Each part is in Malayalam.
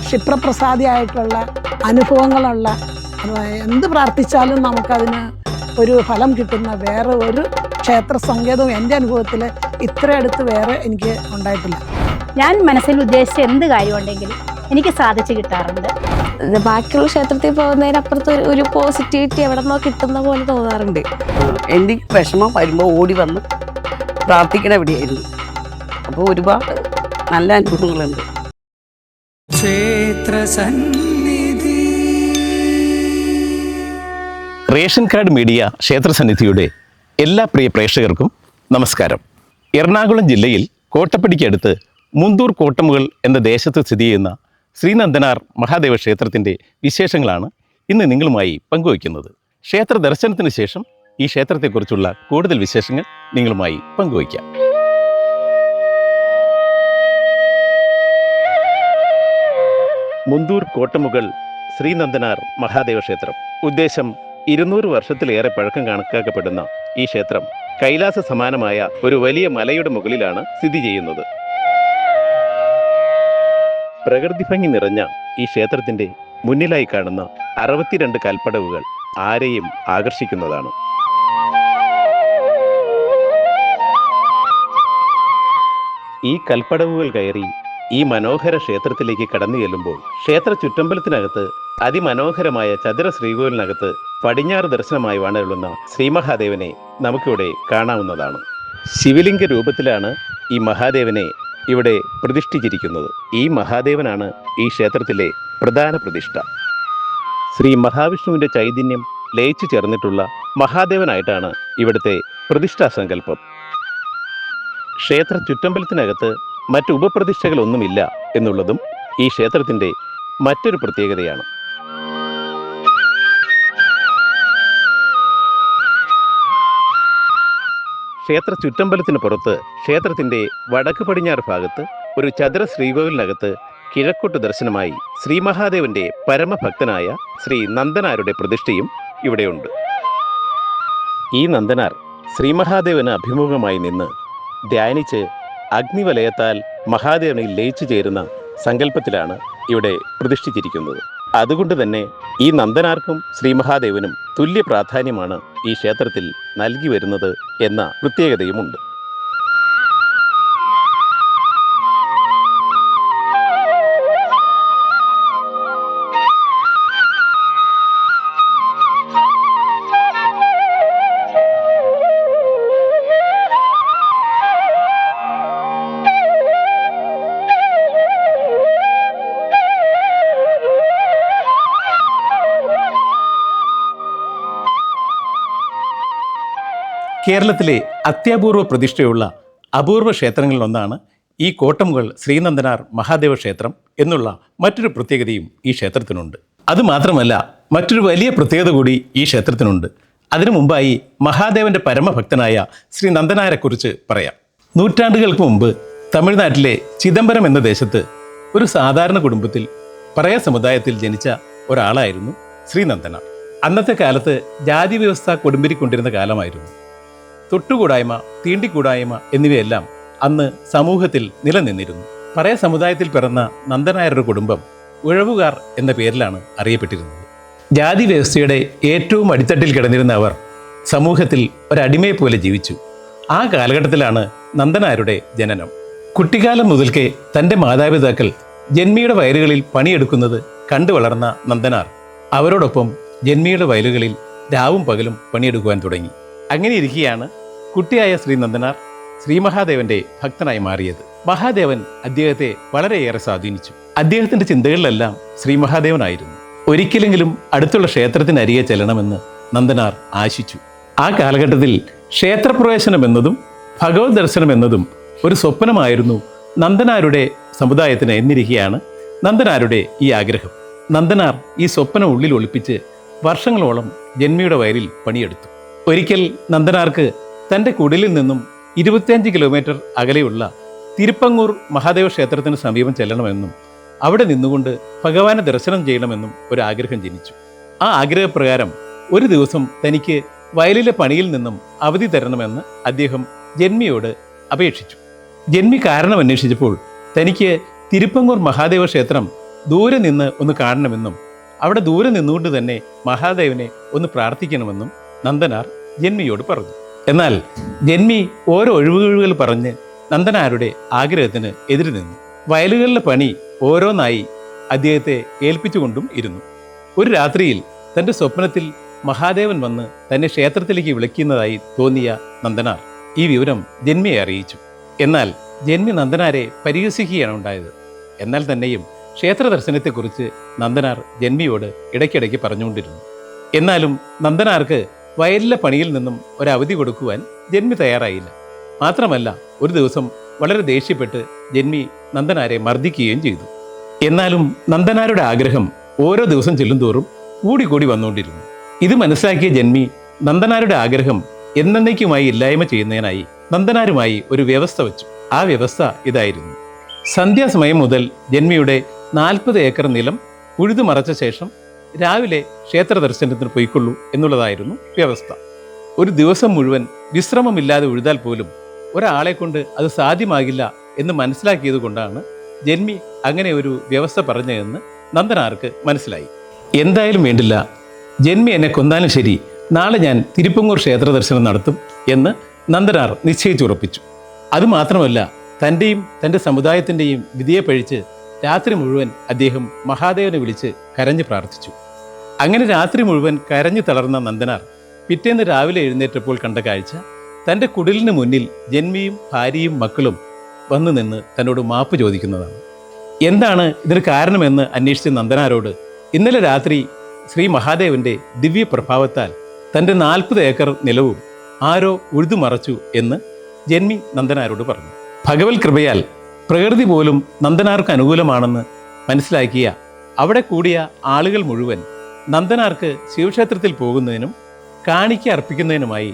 ക്ഷിപ്രപ്രസാദിയായിട്ടുള്ള അനുഭവങ്ങളുള്ള, എന്ത് പ്രാർത്ഥിച്ചാലും നമുക്കതിന് ഒരു ഫലം കിട്ടുന്ന വേറെ ഒരു ക്ഷേത്ര സങ്കേതവും എൻ്റെ അനുഭവത്തിൽ ഇത്ര അടുത്ത് വേറെ എനിക്ക് ഉണ്ടായിട്ടില്ല. ഞാൻ മനസ്സിൽ ഉദ്ദേശിച്ച എന്ത് കാര്യമുണ്ടെങ്കിലും എനിക്ക് സാധിച്ചു കിട്ടാറുണ്ട്. ബാക്കിയുള്ള ക്ഷേത്രത്തിൽ പോകുന്നതിനപ്പുറത്ത് ഒരു പോസിറ്റിവിറ്റി എവിടെ നിന്നോ കിട്ടുന്ന പോലെ തോന്നാറുണ്ട്. എൻ്റെ വിഷമം വരുമ്പോൾ ഓടി വന്ന് പ്രാർത്ഥിക്കണ എവിടെയായിരുന്നു. അപ്പോൾ ഒരുപാട് നല്ല അനുഭവങ്ങളുണ്ട്. റേഷൻ കാർഡ് മീഡിയ ക്ഷേത്രസന്നിധിയുടെ എല്ലാ പ്രിയ പ്രേക്ഷകർക്കും നമസ്കാരം. എറണാകുളം ജില്ലയിൽ കോട്ടപ്പടിക്കടുത്ത് മുന്തൂർ കോട്ടമുകൾ എന്ന ദേശത്ത് സ്ഥിതി ചെയ്യുന്ന ശ്രീനന്ദനാർ മഹാദേവ ക്ഷേത്രത്തിൻ്റെ വിശേഷങ്ങളാണ് ഇന്ന് നിങ്ങളുമായി പങ്കുവയ്ക്കുന്നത്. ക്ഷേത്ര ദർശനത്തിന് ശേഷം ഈ ക്ഷേത്രത്തെക്കുറിച്ചുള്ള കൂടുതൽ വിശേഷങ്ങൾ നിങ്ങളുമായി പങ്കുവയ്ക്കാം. മുന്തൂർ കോട്ടമുകൾ ശ്രീനന്ദനാർ മഹാദേവ ക്ഷേത്രം. ഉദ്ദേശം 200 വർഷത്തിലേറെ പഴക്കം കണക്കാക്കപ്പെടുന്ന ഈ ക്ഷേത്രം കൈലാസ സമാനമായ ഒരു വലിയ മലയുടെ മുകളിലാണ് സ്ഥിതി ചെയ്യുന്നത്. പ്രകൃതി ഭംഗി നിറഞ്ഞ ഈ ക്ഷേത്രത്തിന്റെ മുന്നിലായി കാണുന്ന 62 കൽപ്പടവുകൾ ആരെയും ആകർഷിക്കുന്നതാണ്. ഈ കൽപ്പടവുകൾ കയറി ഈ മനോഹര ക്ഷേത്രത്തിലേക്ക് കടന്നു ചെല്ലുമ്പോൾ ക്ഷേത്ര ചുറ്റമ്പലത്തിനകത്ത് അതിമനോഹരമായ ചതുര ശ്രീകോവിലിനകത്ത് പടിഞ്ഞാറ് ദർശനമായി വണരുന്ന ശ്രീമഹാദേവനെ നമുക്കിവിടെ കാണാവുന്നതാണ്. ശിവലിംഗ രൂപത്തിലാണ് ഈ മഹാദേവനെ ഇവിടെ പ്രതിഷ്ഠിച്ചിരിക്കുന്നത്. ഈ മഹാദേവനാണ് ഈ ക്ഷേത്രത്തിലെ പ്രധാന പ്രതിഷ്ഠ. ശ്രീ മഹാവിഷ്ണുവിൻ്റെ ചൈതന്യം ലയിച്ചു ചേർന്നിട്ടുള്ള മഹാദേവനായിട്ടാണ് ഇവിടുത്തെ പ്രതിഷ്ഠാ സങ്കല്പം. ക്ഷേത്ര ചുറ്റമ്പലത്തിനകത്ത് മറ്റ് ഉപപ്രതിഷ്ഠകളൊന്നുമില്ല എന്നുള്ളതും ഈ ക്ഷേത്രത്തിൻ്റെ മറ്റൊരു പ്രത്യേകതയാണ്. ക്ഷേത്ര ചുറ്റമ്പലത്തിന് പുറത്ത് ക്ഷേത്രത്തിൻ്റെ വടക്ക് പടിഞ്ഞാറ് ഭാഗത്ത് ഒരു ചതുര ശ്രീകോവിലിനകത്ത് കിഴക്കോട്ട് ദർശനമായി ശ്രീ മഹാദേവന്റെ പരമഭക്തനായ ശ്രീ നന്ദനാരുടെ പ്രതിഷ്ഠയും ഇവിടെയുണ്ട്. ഈ നന്ദനാർ ശ്രീ മഹാദേവന് അഭിമുഖമായി നിന്ന് ധ്യാനിച്ച് അഗ്നിവലയത്താൽ മഹാദേവനിൽ ലയിച്ചു ചേരുന്ന സങ്കല്പത്തിലാണ് ഇവിടെ പ്രതിഷ്ഠിച്ചിരിക്കുന്നത്. അതുകൊണ്ട് തന്നെ ഈ നന്ദനാർക്കും ശ്രീ മഹാദേവനും തുല്യ പ്രാധാന്യമാണ് ഈ ക്ഷേത്രത്തിൽ നൽകി വരുന്നത് എന്ന പ്രത്യേകതയുമുണ്ട്. കേരളത്തിലെ അത്യപൂർവ പ്രതിഷ്ഠയുള്ള അപൂർവ ക്ഷേത്രങ്ങളിലൊന്നാണ് ഈ കോട്ടമുകൾ ശ്രീനന്ദനാർ മഹാദേവ ക്ഷേത്രം എന്നുള്ള മറ്റൊരു പ്രത്യേകതയും ഈ ക്ഷേത്രത്തിനുണ്ട്. അതുമാത്രമല്ല, മറ്റൊരു വലിയ പ്രത്യേകത കൂടി ഈ ക്ഷേത്രത്തിനുണ്ട്. അതിനു മുമ്പായി മഹാദേവന്റെ പരമഭക്തനായ ശ്രീ നന്ദനാരെക്കുറിച്ച് പറയാം. നൂറ്റാണ്ടുകൾക്ക് മുമ്പ് തമിഴ്നാട്ടിലെ ചിദംബരം എന്ന ദേശത്ത് ഒരു സാധാരണ കുടുംബത്തിൽ പറയ സമുദായത്തിൽ ജനിച്ച ഒരാളായിരുന്നു ശ്രീ നന്ദനാർ. അന്നത്തെ കാലത്ത് ജാതി വ്യവസ്ഥ കൊടുമ്പിരിക്കൊണ്ടിരുന്ന കാലമായിരുന്നു. തൊട്ടുകൂടായ്മ, തീണ്ടിക്കൂടായ്മ എന്നിവയെല്ലാം അന്ന് സമൂഹത്തിൽ നിലനിന്നിരുന്നു. പറയ സമുദായത്തിൽ പിറന്ന നന്ദനായരുടെ കുടുംബം ഉഴവുകാർ എന്ന പേരിലാണ് അറിയപ്പെട്ടിരുന്നത്. ജാതി വ്യവസ്ഥയുടെ ഏറ്റവും അടിത്തട്ടിൽ കിടന്നിരുന്ന അവർ സമൂഹത്തിൽ ഒരടിമയെ പോലെ ജീവിച്ചു. ആ കാലഘട്ടത്തിലാണ് നന്ദനായരുടെ ജനനം. കുട്ടിക്കാലം മുതൽക്കേ തൻ്റെ മാതാപിതാക്കൾ ജന്മിയുടെ വയലുകളിൽ പണിയെടുക്കുന്നത് കണ്ടു വളർന്ന നന്ദനാർ അവരോടൊപ്പം ജന്മിയുടെ വയലുകളിൽ രാവും പകലും പണിയെടുക്കുവാൻ തുടങ്ങി. അങ്ങനെ ഇരിക്കെയാണ് കുട്ടിയായ ശ്രീ നന്ദനാർ ശ്രീ മഹാദേവന്റെ ഭക്തനായി മാറിയത്. മഹാദേവൻ അദ്ദേഹത്തെ വളരെയേറെ സ്വാധീനിച്ചു. അദ്ദേഹത്തിന്റെ ചിന്തകളിലെല്ലാം ശ്രീ മഹാദേവനായിരുന്നു. ഒരിക്കലെങ്കിലും അടുത്തുള്ള ക്ഷേത്രത്തിനരികെ ചെല്ലണമെന്ന് നന്ദനാർ ആശിച്ചു. ആ കാലഘട്ടത്തിൽ ക്ഷേത്രപ്രവേശനം എന്നതും ഭഗവത് ദർശനം എന്നതും ഒരു സ്വപ്നമായിരുന്നു നന്ദനാരുടെ സമുദായത്തിന് എന്നിരിക്കെയാണ് നന്ദനാരുടെ ഈ ആഗ്രഹം. നന്ദനാർ ഈ സ്വപ്നം ഉള്ളിൽ ഒളിപ്പിച്ച് വർഷങ്ങളോളം ജന്മിയുടെ വയലിൽ പണിയെടുത്തു. ഒരിക്കൽ നന്ദനാർക്ക് തൻ്റെ കുടിലിൽ നിന്നും 25 കിലോമീറ്റർ അകലെയുള്ള തിരുപ്പങ്ങൂർ മഹാദേവ ക്ഷേത്രത്തിന് സമീപം ചെല്ലണമെന്നും അവിടെ നിന്നുകൊണ്ട് ഭഗവാനെ ദർശനം ചെയ്യണമെന്നും ഒരു ആഗ്രഹം ജനിച്ചു. ആ ആഗ്രഹപ്രകാരം ഒരു ദിവസം തനിക്ക് വയലിലെ പണിയിൽ നിന്നും അവധി തരണമെന്ന് അദ്ദേഹം ജന്മിയോട് അപേക്ഷിച്ചു. ജന്മി കാരണം അന്വേഷിച്ചപ്പോൾ തനിക്ക് തിരുപ്പങ്ങൂർ മഹാദേവ ക്ഷേത്രം ദൂരെ നിന്ന് ഒന്ന് കാണണമെന്നും അവിടെ ദൂരെ നിന്നുകൊണ്ട് തന്നെ മഹാദേവനെ ഒന്ന് പ്രാർത്ഥിക്കണമെന്നും നന്ദനാർ ജന്മിയോട് പറഞ്ഞു. എന്നാൽ ജന്മി ഓരോ ഒഴിവുകൾ പറഞ്ഞ് നന്ദനാരുടെ ആഗ്രഹത്തിന് എതിര് നിന്നു. വയലുകളിലെ പണി ഓരോന്നായി അദ്ദേഹത്തെ ഏൽപ്പിച്ചുകൊണ്ടും ഇരുന്നു. ഒരു രാത്രിയിൽ തൻ്റെ സ്വപ്നത്തിൽ മഹാദേവൻ വന്ന് തന്നെ ക്ഷേത്രത്തിലേക്ക് വിളിക്കുന്നതായി തോന്നിയ നന്ദനാർ ഈ വിവരം ജന്മിയെ അറിയിച്ചു. എന്നാൽ ജന്മി നന്ദനാരെ പരിഹസിക്കുകയാണ് ഉണ്ടായത്. എന്നാൽ തന്നെയും ക്ഷേത്ര ദർശനത്തെക്കുറിച്ച് നന്ദനാർ ജന്മിയോട് ഇടയ്ക്കിടയ്ക്ക് പറഞ്ഞുകൊണ്ടിരുന്നു. എന്നാലും നന്ദനാർക്ക് വയലിലെ പണിയിൽ നിന്നും ഒരവധി കൊടുക്കുവാൻ ജന്മി തയ്യാറായില്ല. മാത്രമല്ല, ഒരു ദിവസം വളരെ ദേഷ്യപ്പെട്ട് ജന്മി നന്ദനാരെ മർദ്ദിക്കുകയും ചെയ്തു. എന്നാലും നന്ദനാരുടെ ആഗ്രഹം ഓരോ ദിവസം ചെല്ലുന്തോറും കൂടിക്കൂടി വന്നുകൊണ്ടിരുന്നു. ഇത് മനസ്സിലാക്കിയ ജന്മി നന്ദനാരുടെ ആഗ്രഹം എന്നേക്കുമായി ഇല്ലായ്മ ചെയ്യുന്നതിനായി നന്ദനാരുമായി ഒരു വ്യവസ്ഥ വെച്ചു. ആ വ്യവസ്ഥ ഇതായിരുന്നു: സന്ധ്യാസമയം മുതൽ ജന്മിയുടെ 40 ഏക്കർ നിലം ഉഴുതു മറച്ച ശേഷം രാവിലെ ക്ഷേത്ര ദർശനത്തിന് പോയിക്കൊള്ളൂ എന്നുള്ളതായിരുന്നു വ്യവസ്ഥ. ഒരു ദിവസം മുഴുവൻ വിശ്രമമില്ലാതെ ഉഴുതാൽ പോലും ഒരാളെ കൊണ്ട് അത് സാധ്യമാകില്ല എന്ന് മനസ്സിലാക്കിയത് കൊണ്ടാണ് ജന്മി അങ്ങനെ ഒരു വ്യവസ്ഥ പറഞ്ഞതെന്ന് നന്ദനാർക്ക് മനസ്സിലായി. എന്തായാലും വേണ്ടില്ല, ജന്മി എന്നെ കൊന്നാലും ശരി, നാളെ ഞാൻ തിരുപ്പങ്ങൂർ ക്ഷേത്ര ദർശനം നടത്തും എന്ന് നന്ദനാർ നിശ്ചയിച്ചുറപ്പിച്ചു. അതുമാത്രമല്ല, തൻ്റെയും തൻ്റെ സമുദായത്തിൻ്റെയും വിധിയെ പഴിച്ച് രാത്രി മുഴുവൻ അദ്ദേഹം മഹാദേവനെ വിളിച്ച് കരഞ്ഞു പ്രാർത്ഥിച്ചു. അങ്ങനെ രാത്രി മുഴുവൻ കരഞ്ഞു തളർന്ന നന്ദനാർ പിറ്റേന്ന് രാവിലെ എഴുന്നേറ്റപ്പോൾ കണ്ട കാഴ്ച തൻ്റെ കുടിലിന് മുന്നിൽ ജന്മിയും ഭാര്യയും മക്കളും വന്നു നിന്ന് തന്നോട് മാപ്പ് ചോദിക്കുന്നതാണ്. എന്താണ് ഇതിന് കാരണമെന്ന് അന്വേഷിച്ച നന്ദനാരോട് ഇന്നലെ രാത്രി ശ്രീ മഹാദേവന്റെ ദിവ്യ പ്രഭാവത്താൽ തൻ്റെ 40 ഏക്കർ നിലവും ആരോ ഉഴുതുമറച്ചു എന്ന് ജന്മി നന്ദനാരോട് പറഞ്ഞു. ഭഗവത് കൃപയാൽ പ്രകൃതി പോലും നന്ദനാർക്ക് അനുകൂലമാണെന്ന് മനസ്സിലാക്കിയ അവിടെ കൂടിയ ആളുകൾ മുഴുവൻ നന്ദനാർക്ക് ശിവക്ഷേത്രത്തിൽ പോകുന്നതിനും കാണിക്ക അർപ്പിക്കുന്നതിനുമായി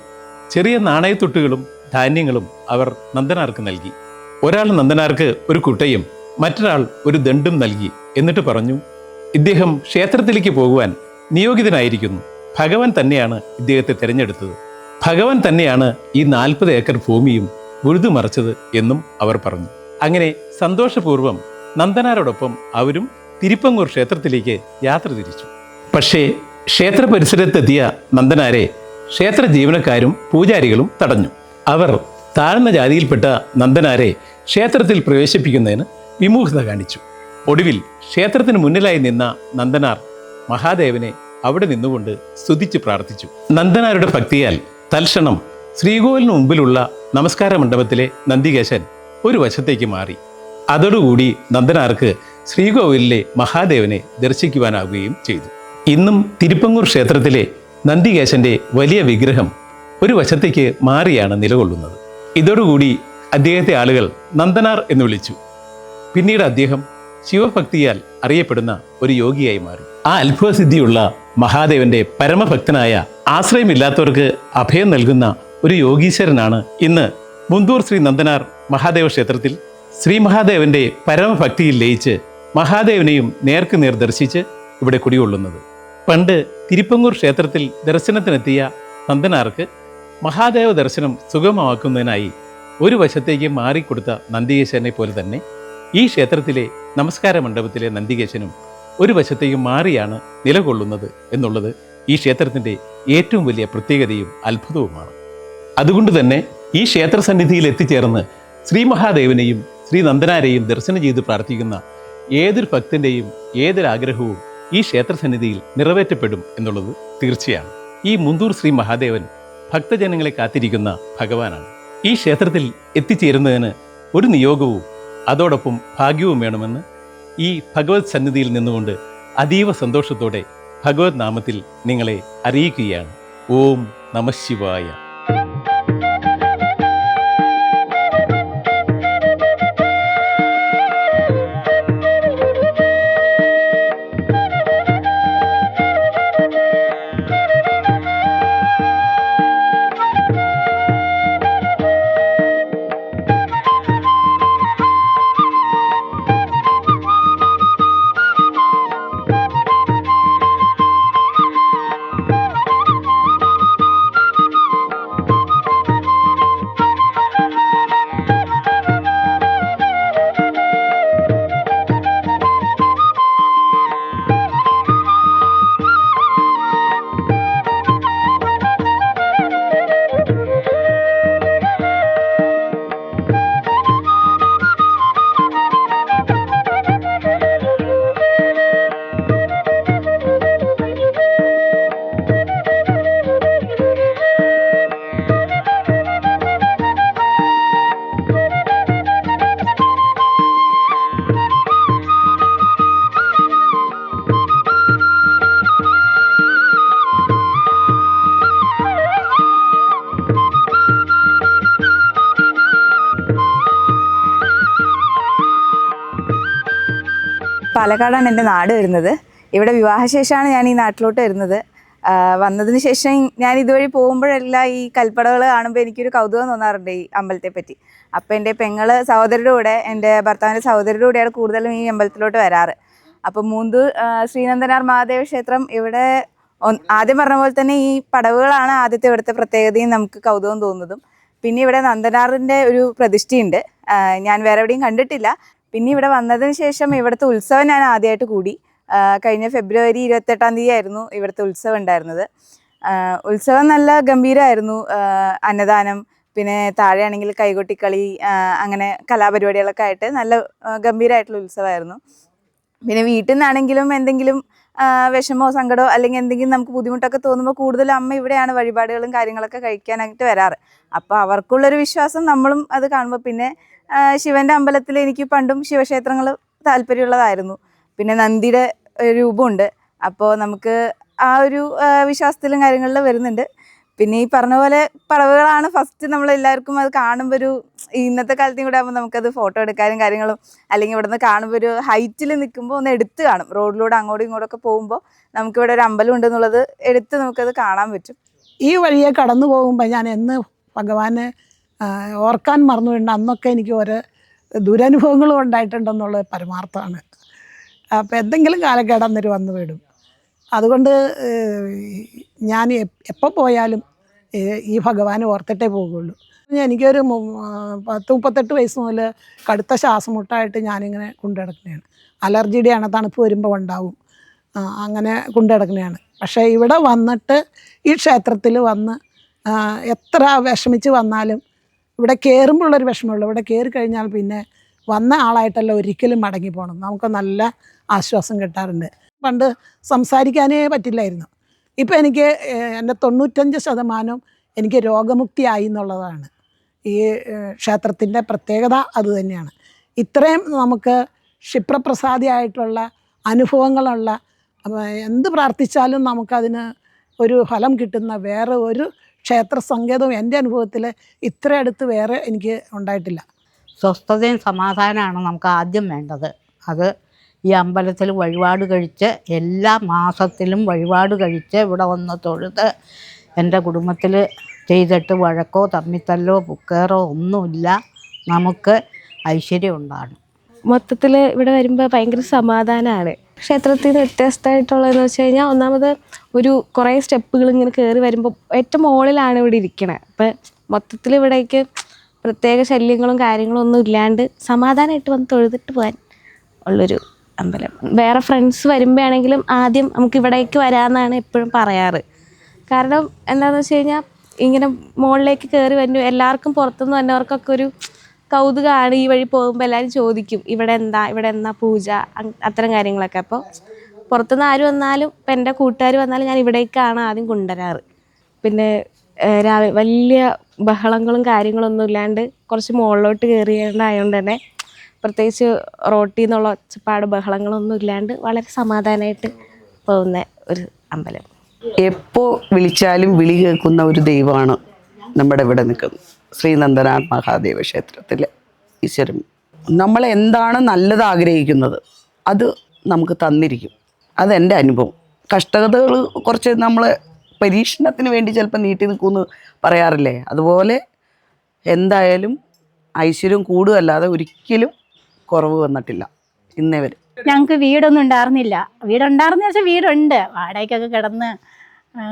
ചെറിയ നാണയത്തൊട്ടുകളും ധാന്യങ്ങളും അവർ നന്ദനാർക്ക് നൽകി. ഒരാൾ നന്ദനാർക്ക് ഒരു കുട്ടയും മറ്റൊരാൾ ഒരു ദണ്ടും നൽകി. എന്നിട്ട് പറഞ്ഞു, ഇദ്ദേഹം ക്ഷേത്രത്തിലേക്ക് പോകുവാൻ നിയോഗിതനായിരിക്കുന്നു. ഭഗവാൻ തന്നെയാണ് ഇദ്ദേഹത്തെ തിരഞ്ഞെടുത്തത്. ഭഗവാൻ തന്നെയാണ് ഈ 40 ഏക്കർ ഭൂമിയും ഉഴുതുമറച്ചത് എന്നും അവർ പറഞ്ഞു. അങ്ങനെ സന്തോഷപൂർവ്വം നന്ദനാരോടൊപ്പം അവരും തിരുപ്പങ്ങൂർ ക്ഷേത്രത്തിലേക്ക് യാത്ര തിരിച്ചു. പക്ഷേ ക്ഷേത്ര പരിസരത്തെത്തിയ നന്ദനാരെ ക്ഷേത്ര ജീവനക്കാരും പൂജാരികളും തടഞ്ഞു. അവർ താഴ്ന്ന ജാതിയിൽപ്പെട്ട നന്ദനാരെ ക്ഷേത്രത്തിൽ പ്രവേശിപ്പിക്കുന്നതിന് വിമുഖത കാണിച്ചു. ഒടുവിൽ ക്ഷേത്രത്തിന് മുന്നിലായി നിന്ന നന്ദനാർ മഹാദേവനെ അവിടെ നിന്നുകൊണ്ട് സ്തുതിച്ച് പ്രാർത്ഥിച്ചു. നന്ദനാരുടെ ഭക്തിയാൽ തൽക്ഷണം ശ്രീകോവിലിന് മുമ്പിലുള്ള നമസ്കാര മണ്ഡപത്തിലെ നന്ദികേശൻ ഒരു വശത്തേക്ക് മാറി. അതോടുകൂടി നന്ദനാർക്ക് ശ്രീകോവിലിലെ മഹാദേവനെ ദർശിക്കുവാനാവുകയും ചെയ്തു. ഇന്നും തിരുപ്പങ്ങൂർ ക്ഷേത്രത്തിലെ നന്ദികേശന്റെ വലിയ വിഗ്രഹം ഒരു വശത്തേക്ക് മാറിയാണ് നിലകൊള്ളുന്നത്. ഇതോടുകൂടി അദ്ദേഹത്തെ ആളുകൾ നന്ദനാർ എന്ന് വിളിച്ചു. പിന്നീട് അദ്ദേഹം ശിവഭക്തിയാൽ അറിയപ്പെടുന്ന ഒരു യോഗിയായി മാറി. ആ അത്ഭുതസിദ്ധിയുള്ള മഹാദേവന്റെ പരമഭക്തനായ, ആശ്രയമില്ലാത്തവർക്ക് അഭയം നൽകുന്ന ഒരു യോഗീശ്വരനാണ് ഇന്ന് മുന്തൂർ ശ്രീ നന്ദനാർ മഹാദേവ ക്ഷേത്രത്തിൽ ശ്രീ മഹാദേവന്റെ പരമഭക്തിയിൽ ലയിച്ച് മഹാദേവനെയും നേർക്കുനേർ ദർശിച്ച് ഇവിടെ കുടികൊള്ളുന്നത്. പണ്ട് തിരുപ്പങ്ങൂർ ക്ഷേത്രത്തിൽ ദർശനത്തിനെത്തിയ നന്ദനാർക്ക് മഹാദേവ ദർശനം സുഗമമാക്കുന്നതിനായി ഒരു വശത്തേക്ക് മാറിക്കൊടുത്ത നന്ദികേശനെ പോലെ തന്നെ ഈ ക്ഷേത്രത്തിലെ നമസ്കാര മണ്ഡപത്തിലെ നന്ദികേശനും ഒരു വശത്തേക്ക് മാറിയാണ് നിലകൊള്ളുന്നത് എന്നുള്ളത് ഈ ക്ഷേത്രത്തിൻ്റെ ഏറ്റവും വലിയ പ്രത്യേകതയും അത്ഭുതവുമാണ്. അതുകൊണ്ട് തന്നെ ഈ ക്ഷേത്ര സന്നിധിയിൽ എത്തിച്ചേർന്ന് ശ്രീ മഹാദേവനെയും ശ്രീ നന്ദനാരെയും ദർശനം ചെയ്ത് പ്രാർത്ഥിക്കുന്ന ഏതൊരു ഭക്തൻ്റെയും ഏതൊരാഗ്രഹവും ഈ ക്ഷേത്രസന്നിധിയിൽ നിറവേറ്റപ്പെടും എന്നുള്ളത് തീർച്ചയാണ്. ഈ മുന്തൂർ ശ്രീ മഹാദേവൻ ഭക്തജനങ്ങളെ കാത്തിരിക്കുന്ന ഭഗവാനാണ്. ഈ ക്ഷേത്രത്തിൽ എത്തിച്ചേരുന്നതിന് ഒരു നിയോഗവും അതോടൊപ്പം ഭാഗ്യവും വേണമെന്ന് ഈ ഭഗവത് സന്നിധിയിൽ നിന്നുകൊണ്ട് അതീവ സന്തോഷത്തോടെ ഭഗവത് നാമത്തിൽ നിങ്ങളെ അറിയിക്കുകയാണ്. ഓം നമഃ ശിവായ. പാലക്കാടാണ് എൻ്റെ നാട് വരുന്നത്. ഇവിടെ വിവാഹശേഷമാണ് ഞാൻ ഈ നാട്ടിലോട്ട് വരുന്നത്. വന്നതിന് ശേഷം ഞാൻ ഇതുവഴി പോകുമ്പോഴെല്ലാം ഈ കൽപ്പടകൾ കാണുമ്പോൾ എനിക്കൊരു കൗതുകം തോന്നാറുണ്ട് ഈ അമ്പലത്തെ പറ്റി. അപ്പോൾ എൻ്റെ സഹോദരരുടെ കൂടെ, എൻ്റെ ഭർത്താവിൻ്റെ സഹോദരരുടെ കൂടെയാണ് കൂടുതലും ഈ അമ്പലത്തിലോട്ട് വരാറ്. അപ്പോൾ മൂന്തൂർ ശ്രീനന്ദനാർ മഹാദേവ ക്ഷേത്രം ഇവിടെ ആദ്യം പറഞ്ഞ പോലെ തന്നെ ഈ പടവുകളാണ് ആദ്യത്തെ ഇവിടുത്തെ പ്രത്യേകതയും നമുക്ക് കൗതുകം തോന്നുന്നതും. പിന്നെ ഇവിടെ നന്ദനാറിൻ്റെ ഒരു പ്രതിഷ്ഠയുണ്ട്, ഞാൻ വേറെ എവിടെയും കണ്ടിട്ടില്ല. പിന്നെ ഇവിടെ വന്നതിന് ശേഷം ഇവിടുത്തെ ഉത്സവം ഞാൻ ആദ്യമായിട്ട് കൂടി. കഴിഞ്ഞ ഫെബ്രുവരി 28 ആയിരുന്നു ഇവിടുത്തെ ഉത്സവം ഉണ്ടായിരുന്നത്. ഉത്സവം നല്ല ഗംഭീരമായിരുന്നു. അന്നദാനം, പിന്നെ താഴെയാണെങ്കിൽ കൈകൊട്ടിക്കളി, അങ്ങനെ കലാപരിപാടികളൊക്കെ ആയിട്ട് നല്ല ഗംഭീരമായിട്ടുള്ള ഉത്സവമായിരുന്നു. പിന്നെ വീട്ടിൽ നിന്നാണെങ്കിലും എന്തെങ്കിലും വിഷമോ സങ്കടമോ അല്ലെങ്കിൽ എന്തെങ്കിലും നമുക്ക് ബുദ്ധിമുട്ടൊക്കെ തോന്നുമ്പോൾ കൂടുതലും അമ്മ ഇവിടെയാണ് വഴിപാടുകളും കാര്യങ്ങളൊക്കെ കഴിക്കാനായിട്ട് വരാറ്. അപ്പോൾ അവർക്കുള്ളൊരു വിശ്വാസം നമ്മളും അത് കാണുമ്പോൾ. പിന്നെ ശിവൻ്റെ അമ്പലത്തിൽ എനിക്ക് പണ്ടും ശിവക്ഷേത്രങ്ങൾ താല്പര്യമുള്ളതായിരുന്നു. പിന്നെ നന്ദിയുടെ രൂപമുണ്ട്, അപ്പോൾ നമുക്ക് ആ ഒരു വിശ്വാസത്തിലും കാര്യങ്ങളിലും വരുന്നുണ്ട്. പിന്നെ ഈ പറഞ്ഞ പോലെ പടവുകളാണ് ഫസ്റ്റ് നമ്മളെല്ലാവർക്കും അത് കാണുമ്പോൾ ഒരു ഇന്നത്തെ കാലത്തും കൂടെ ആകുമ്പോൾ നമുക്കത് ഫോട്ടോ എടുക്കാനും കാര്യങ്ങളും, അല്ലെങ്കിൽ ഇവിടെ നിന്ന് കാണുമ്പോൾ ഒരു ഹൈറ്റിൽ നിൽക്കുമ്പോൾ ഒന്ന് എടുത്ത് കാണും. റോഡിലൂടെ അങ്ങോട്ടും ഇങ്ങോട്ടൊക്കെ പോകുമ്പോൾ നമുക്കിവിടെ ഒരു അമ്പലം ഉണ്ടെന്നുള്ളത് എടുത്ത് നമുക്കത് കാണാൻ പറ്റും. ഈ വഴിയെ കടന്നു പോകുമ്പോൾ ഞാൻ എന്ന് ഭഗവാനെ ഓർക്കാൻ മറന്നുകൊണ്ട് അന്നൊക്കെ എനിക്ക് ഓരോ ദുരനുഭവങ്ങളും ഉണ്ടായിട്ടുണ്ടെന്നുള്ള പരമാർത്ഥമാണ്. അപ്പോൾ എന്തെങ്കിലും കാലക്കേട് അന്നേരം വന്നു വിടും. അതുകൊണ്ട് ഞാൻ എപ്പോൾ പോയാലും ഈ ഭഗവാനെ ഓർത്തിട്ടേ പോകുള്ളൂ. എനിക്കൊരു 30-38 വയസ്സ് മുതൽ കടുത്ത ശ്വാസമുട്ടായിട്ട് ഞാനിങ്ങനെ കൊണ്ടുനടക്കുന്നതാണ്. അലർജിയുടെയാണ്, തണുപ്പ് വരുമ്പോൾ ഉണ്ടാവും, അങ്ങനെ കൊണ്ടുനടക്കുന്നതാണ്. പക്ഷേ ഇവിടെ വന്നിട്ട് ഈ ക്ഷേത്രത്തിൽ വന്ന് എത്ര വിഷമിച്ച് വന്നാലും ഇവിടെ കയറുമ്പോഴുള്ളൊരു വിഷമമുള്ളൂ. ഇവിടെ കയറി കഴിഞ്ഞാൽ പിന്നെ വന്ന ആളായിട്ടല്ല ഒരിക്കലും മടങ്ങി പോകണം. നമുക്ക് നല്ല ആശ്വാസം കിട്ടാറുണ്ട്. പണ്ട് സംസാരിക്കാനേ പറ്റില്ലായിരുന്നു. ഇപ്പം എനിക്ക് എൻ്റെ 95% എനിക്ക് രോഗമുക്തിയായി എന്നുള്ളതാണ് ഈ ക്ഷേത്രത്തിൻ്റെ പ്രത്യേകത. അതുതന്നെയാണ് ഇത്രയും നമുക്ക് ക്ഷിപ്രപ്രസാദിയായിട്ടുള്ള അനുഭവങ്ങളുള്ള, എന്ത് പ്രാർത്ഥിച്ചാലും നമുക്കതിന് ഒരു ഫലം കിട്ടുന്ന വേറെ ഒരു ക്ഷേത്ര സങ്കേതവും എൻ്റെ അനുഭവത്തിൽ ഇത്ര അടുത്ത് വേറെ എനിക്ക് ഉണ്ടായിട്ടില്ല. സ്വസ്ഥതയും സമാധാനമാണ് നമുക്ക് ആദ്യം വേണ്ടത്. അത് ഈ അമ്പലത്തിൽ വഴിപാട് കഴിച്ച്, എല്ലാ മാസത്തിലും വഴിപാട് കഴിച്ച് ഇവിടെ വന്ന് തൊഴുത് എൻ്റെ കുടുംബത്തിൽ ചെയ്തിട്ട് വഴക്കോ തമ്മിത്തല്ലോ പുക്കേറോ ഒന്നുമില്ല, നമുക്ക് ഐശ്വര്യം ഉണ്ടാകും. മൊത്തത്തിൽ ഇവിടെ വരുമ്പോൾ ഭയങ്കര സമാധാനമാണ്. ക്ഷേത്രത്തിൽ നിന്ന് വ്യത്യസ്തമായിട്ടുള്ളതെന്ന് വെച്ച് കഴിഞ്ഞാൽ, ഒന്നാമത് ഒരു കുറേ സ്റ്റെപ്പുകൾ ഇങ്ങനെ കയറി വരുമ്പോൾ ഏറ്റവും മുകളിലാണ് ഇവിടെ ഇരിക്കണത്. അപ്പം മൊത്തത്തിൽ ഇവിടേക്ക് പ്രത്യേക ശല്യങ്ങളും കാര്യങ്ങളും ഒന്നും ഇല്ലാണ്ട് സമാധാനമായിട്ട് വന്ന് തൊഴുതിട്ട് പോകാൻ ഉള്ളൊരു അമ്പലം. വേറെ ഫ്രണ്ട്സ് വരുമ്പോഴാണെങ്കിലും ആദ്യം നമുക്ക് ഇവിടേക്ക് വരാമെന്നാണ് എപ്പോഴും പറയാറ്. കാരണം എന്താണെന്ന് വെച്ച് കഴിഞ്ഞാൽ ഇങ്ങനെ മുകളിലേക്ക് കയറി വരുന്നു, എല്ലാവർക്കും പുറത്തുനിന്ന് വന്നവർക്കൊക്കെ ഒരു കൗതുകമാണ്. ഈ വഴി പോകുമ്പോൾ എല്ലാവരും ചോദിക്കും ഇവിടെ എന്നാ പൂജ, അത്തരം കാര്യങ്ങളൊക്കെ. അപ്പോൾ പുറത്തുനിന്ന് ആര് വന്നാലും, ഇപ്പം എൻ്റെ കൂട്ടുകാർ വന്നാലും ഞാൻ ഇവിടേക്കാണ് ആദ്യം കൊണ്ടുവരാറ്. പിന്നെ രാവിലെ വലിയ ബഹളങ്ങളും കാര്യങ്ങളൊന്നും ഇല്ലാണ്ട് കുറച്ച് മുകളിലോട്ട് കയറിയതായതുകൊണ്ട് തന്നെ പ്രത്യേകിച്ച് റോട്ടിൽ നിന്നുള്ള ഒച്ചപ്പാട് ബഹളങ്ങളൊന്നും ഇല്ലാണ്ട് വളരെ സമാധാനമായിട്ട് പോകുന്ന ഒരു അമ്പലം. എപ്പോൾ വിളിച്ചാലും വിളി കേൾക്കുന്ന ഒരു ദൈവമാണ് നമ്മുടെ ഇവിടെ നിൽക്കുന്നത്. ശ്രീനന്ദനാർ മഹാദേവ ക്ഷേത്രത്തിലെ ഈശ്വരൻ നമ്മൾ എന്താണ് നല്ലത് ആഗ്രഹിക്കുന്നത് അത് നമുക്ക് തന്നിരിക്കും. അതെൻ്റെ അനുഭവം. കഷ്ടതകൾ കുറച്ച് നമ്മൾ പരീക്ഷണത്തിന് വേണ്ടി ചിലപ്പോൾ നീട്ടി നിൽക്കുമെന്ന് പറയാറില്ലേ, അതുപോലെ എന്തായാലും ഐശ്വര്യം കൂടുകയല്ലാതെ ഒരിക്കലും കുറവ് വന്നിട്ടില്ല ഇന്നേ വരെ. ഞങ്ങൾക്ക് വീടൊന്നും ഉണ്ടായിരുന്നില്ല. വീടുണ്ടായിരുന്ന വെച്ചാൽ വീടുണ്ട്, വാടകയ്ക്കൊക്കെ കിടന്ന്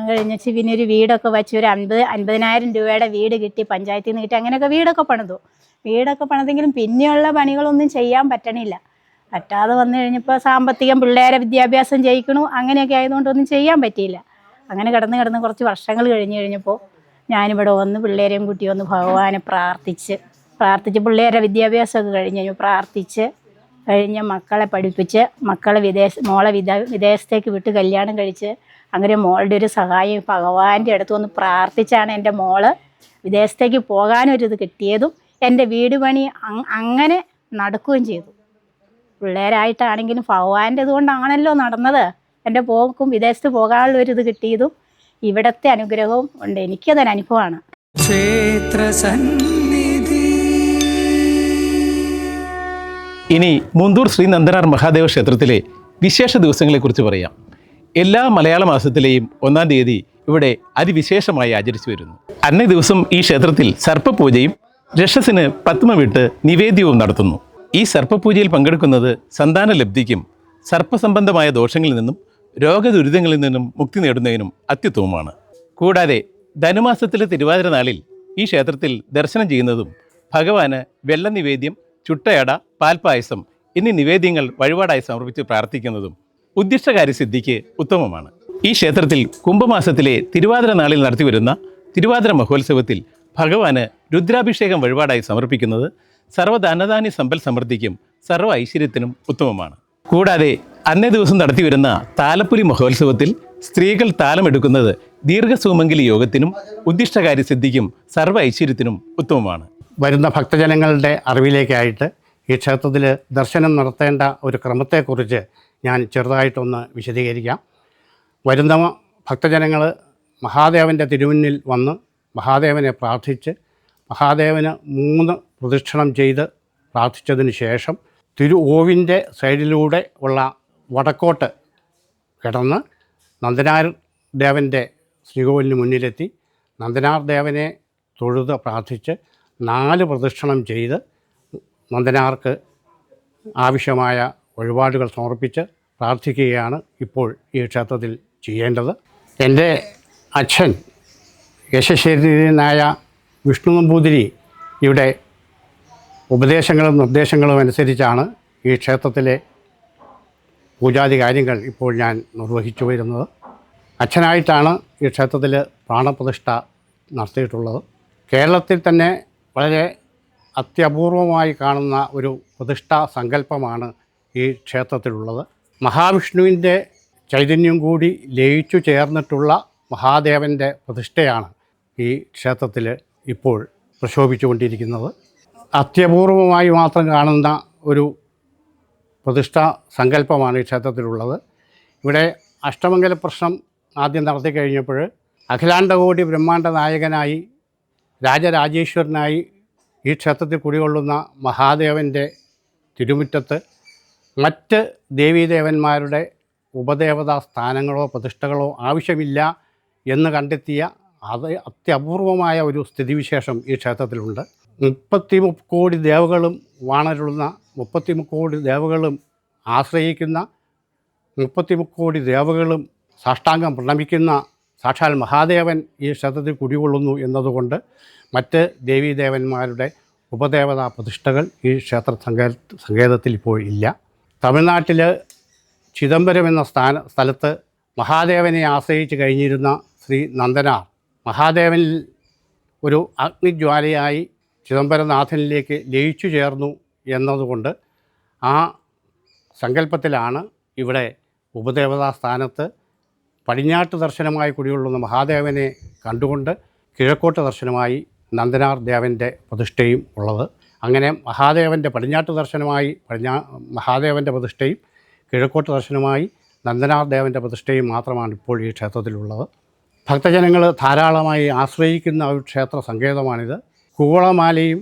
കഴിഞ്ഞിട്ട് പിന്നെ ഒരു വീടൊക്കെ വെച്ച് ഒരു 50,000 രൂപയുടെ വീട് കിട്ടി, പഞ്ചായത്തിൽ നിന്ന് കിട്ടി. അങ്ങനെയൊക്കെ വീടൊക്കെ പണിതെങ്കിലും പിന്നെയുള്ള പണികളൊന്നും ചെയ്യാൻ പറ്റണില്ല. പറ്റാതെ വന്നു കഴിഞ്ഞപ്പോൾ സാമ്പത്തികം, പിള്ളേരെ വിദ്യാഭ്യാസം ചെയ്യിക്കണു, അങ്ങനെയൊക്കെ ആയതുകൊണ്ടൊന്നും ചെയ്യാൻ പറ്റിയില്ല. അങ്ങനെ കിടന്ന് കുറച്ച് വർഷങ്ങൾ കഴിഞ്ഞപ്പോൾ ഞാനിവിടെ വന്ന് പിള്ളേരെയും കുട്ടി വന്ന് ഭഗവാനെ പ്രാർത്ഥിച്ച് പിള്ളേരെ വിദ്യാഭ്യാസമൊക്കെ കഴിഞ്ഞ് മക്കളെ പഠിപ്പിച്ച് മോളെ വിദേശത്തേക്ക് വിട്ട് കല്യാണം കഴിച്ച്, അങ്ങനെ മോളുടെ ഒരു സഹായം ഭഗവാന്റെ അടുത്ത് വന്ന് പ്രാർത്ഥിച്ചാണ് എൻ്റെ മോള് വിദേശത്തേക്ക് പോകാനൊരിത് കിട്ടിയതും എൻ്റെ വീട് പണി അങ്ങനെ നടക്കുകയും ചെയ്തു. പിള്ളേരായിട്ടാണെങ്കിലും ഭഗവാന്റെ ഇതുകൊണ്ടാണല്ലോ നടന്നത്. എൻ്റെ പോക്കും വിദേശത്ത് പോകാനുള്ളൊരിത് കിട്ടിയതും ഇവിടത്തെ അനുഗ്രഹവും ഉണ്ട്. എനിക്കതൊരു അനുഭവമാണ്. ഇനി മുന്തൂർ ശ്രീ നന്ദനാർ മഹാദേവ ക്ഷേത്രത്തിലെ വിശേഷ ദിവസങ്ങളെക്കുറിച്ച് പറയാം. എല്ലാ മലയാള മാസത്തിലെയും 1-ാം തീയതി ഇവിടെ അതിവിശേഷമായി ആചരിച്ചു വരുന്നു. അന്നേ ദിവസം ഈ ക്ഷേത്രത്തിൽ സർപ്പപൂജയും രക്ഷസിന് പത്മമിട്ട് നിവേദ്യവും നടത്തുന്നു. ഈ സർപ്പപൂജയിൽ പങ്കെടുക്കുന്നത് സന്താന ലബ്ധിക്കും സർപ്പസംബന്ധമായ ദോഷങ്ങളിൽ നിന്നും രോഗദുരിതങ്ങളിൽ നിന്നും മുക്തി നേടുന്നതിനും അത്യുത്തമമാണ്. കൂടാതെ ധനുമാസത്തിലെ തിരുവാതിര നാളിൽ ഈ ക്ഷേത്രത്തിൽ ദർശനം ചെയ്യുന്നതും ഭഗവാന് വെള്ള നിവേദ്യം, ചുട്ടയട, പാൽപ്പായസം എന്നീ നിവേദ്യങ്ങൾ വഴിപാടായി സമർപ്പിച്ച് പ്രാർത്ഥിക്കുന്നതും ഉദ്ദിഷ്ടകാര്യസിദ്ധിക്ക് ഉത്തമമാണ്. ഈ ക്ഷേത്രത്തിൽ കുംഭമാസത്തിലെ തിരുവാതിര നാളിൽ നടത്തിവരുന്ന തിരുവാതിര മഹോത്സവത്തിൽ ഭഗവാന് രുദ്രാഭിഷേകം വഴിപാടായി സമർപ്പിക്കുന്നത് സർവ്വധനധാന്യ സമ്പൽ സമൃദ്ധിക്കും സർവ്വ ഐശ്വര്യത്തിനും ഉത്തമമാണ്. കൂടാതെ അന്നേ ദിവസം നടത്തിവരുന്ന താലപ്പൊലി മഹോത്സവത്തിൽ സ്ത്രീകൾ താലമെടുക്കുന്നത് ദീർഘസുമംഗലി യോഗത്തിനും ഉദ്ദിഷ്ടകാര്യസിദ്ധിക്കും സർവ്വ ഐശ്വര്യത്തിനും ഉത്തമമാണ്. വരുന്ന ഭക്തജനങ്ങളുടെ അറിവിലേക്കായിട്ട് ഈ ക്ഷേത്രത്തിൽ ദർശനം നടത്തേണ്ട ഒരു ക്രമത്തെക്കുറിച്ച് ഞാൻ ചെറുതായിട്ടൊന്ന് വിശദീകരിക്കാം. വരുന്ന ഭക്തജനങ്ങൾ മഹാദേവൻ്റെ തിരുമുന്നിൽ വന്ന് മഹാദേവനെ പ്രാർത്ഥിച്ച് മഹാദേവന് 3 പ്രദക്ഷിണം ചെയ്ത് പ്രാർത്ഥിച്ചതിന് ശേഷം ഓവിൻ്റെ സൈഡിലൂടെ ഉള്ള വടക്കോട്ട് കിടന്ന് നന്ദനാർ ദേവൻ്റെ ശ്രീകോവിലിന് മുന്നിലെത്തി നന്ദനാർ ദേവനെ തൊഴുത് പ്രാർത്ഥിച്ച് 4 പ്രദക്ഷിണം ചെയ്ത് നന്ദനാർക്ക് ആവശ്യമായ വഴിപാടുകൾ സമർപ്പിച്ച് പ്രാർത്ഥിക്കുകയാണ് ഇപ്പോൾ ഈ ക്ഷേത്രത്തിൽ ചെയ്യേണ്ടത്. എൻ്റെ അച്ഛൻ യശശരീരനായ വിഷ്ണു നമ്പൂതിരി ഇവിടെ ഉപദേശങ്ങളും നിർദ്ദേശങ്ങളും അനുസരിച്ചാണ് ഈ ക്ഷേത്രത്തിലെ പൂജാതി കാര്യങ്ങൾ ഇപ്പോൾ ഞാൻ നിർവഹിച്ചു വരുന്നത്. അച്ഛനായിട്ടാണ് ഈ ക്ഷേത്രത്തിൽ പ്രാണപ്രതിഷ്ഠ നടത്തിയിട്ടുള്ളത്. കേരളത്തിൽ തന്നെ വളരെ അത്യപൂർവമായി കാണുന്ന ഒരു പ്രതിഷ്ഠാ സങ്കല്പമാണ് ഈ ക്ഷേത്രത്തിലുള്ളത്. മഹാവിഷ്ണുവിൻ്റെ ചൈതന്യം കൂടി ലയിച്ചു ചേർന്നിട്ടുള്ള മഹാദേവൻ്റെ പ്രതിഷ്ഠയാണ് ഈ ക്ഷേത്രത്തിൽ ഇപ്പോൾ പ്രശോഭിച്ചുകൊണ്ടിരിക്കുന്നത്. അത്യപൂർവമായി മാത്രം കാണുന്ന ഒരു പ്രതിഷ്ഠാ സങ്കല്പമാണ് ഈ ക്ഷേത്രത്തിലുള്ളത്. ഇവിടെ അഷ്ടമംഗല പ്രശ്നം ആദ്യം നടത്തി കഴിഞ്ഞപ്പോൾ അഖിലാണ്ടകോടി ബ്രഹ്മാണ്ട നായകനായി രാജരാജേശ്വരനായി ഈ ക്ഷേത്രത്തിൽ കുടികൊള്ളുന്ന മഹാദേവൻ്റെ തിരുമുറ്റത്ത് മറ്റ് ദേവീദേവന്മാരുടെ ഉപദേവതാ സ്ഥാനങ്ങളോ പ്രതിഷ്ഠകളോ ആവശ്യമില്ല എന്ന് കണ്ടെത്തിയ അത്യപൂർവമായ ഒരു സ്ഥിതിവിശേഷം ഈ ക്ഷേത്രത്തിലുണ്ട്. 30 കോടി ദേവകളും വാണരുളുന്ന 30 കോടി ദേവകളും ആശ്രയിക്കുന്ന 30 കോടി ദേവകളും സാഷ്ടാംഗം പ്രണമിക്കുന്ന സാക്ഷാൽ മഹാദേവൻ ഈ ക്ഷേത്രത്തിൽ കുടികൊള്ളുന്നു എന്നതുകൊണ്ട് മറ്റ് ദേവീദേവന്മാരുടെ ഉപദേവതാ പ്രതിഷ്ഠകൾ ഈ ക്ഷേത്ര സങ്കേതത്തിൽ ഇപ്പോൾ ഇല്ല. തമിഴ്നാട്ടിൽ ചിദംബരം എന്ന സ്ഥലത്ത് മഹാദേവനെ ആശ്രയിച്ച് കഴിഞ്ഞിരുന്ന ശ്രീ നന്ദനാർ മഹാദേവനിൽ ഒരു അഗ്നിജ്വാലയായി ചിദംബരനാഥനിലേക്ക് ലയിച്ചു ചേർന്നു എന്നതുകൊണ്ട് ആ സങ്കല്പത്തിലാണ് ഇവിടെ ഉപദേവതാ സ്ഥാനത്ത് പടിഞ്ഞാട്ട് ദർശനമായി കുടികൊള്ളുന്ന മഹാദേവനെ കണ്ടുകൊണ്ട് കിഴക്കോട്ട് ദർശനമായി നന്ദനാർ ദേവൻ്റെ പ്രതിഷ്ഠയും ഉള്ളത്. അങ്ങനെ മഹാദേവൻ്റെ പടിഞ്ഞാട്ട് ദർശനമായി മഹാദേവൻ്റെ പ്രതിഷ്ഠയും കിഴക്കോട്ട് ദർശനമായി നന്ദനാർ ദേവൻ്റെ പ്രതിഷ്ഠയും മാത്രമാണ് ഇപ്പോൾ ഈ ക്ഷേത്രത്തിലുള്ളത്. ഭക്തജനങ്ങൾ ധാരാളമായി ആശ്രയിക്കുന്ന ഒരു ക്ഷേത്ര സങ്കേതമാണിത്. കൂവളമാലയും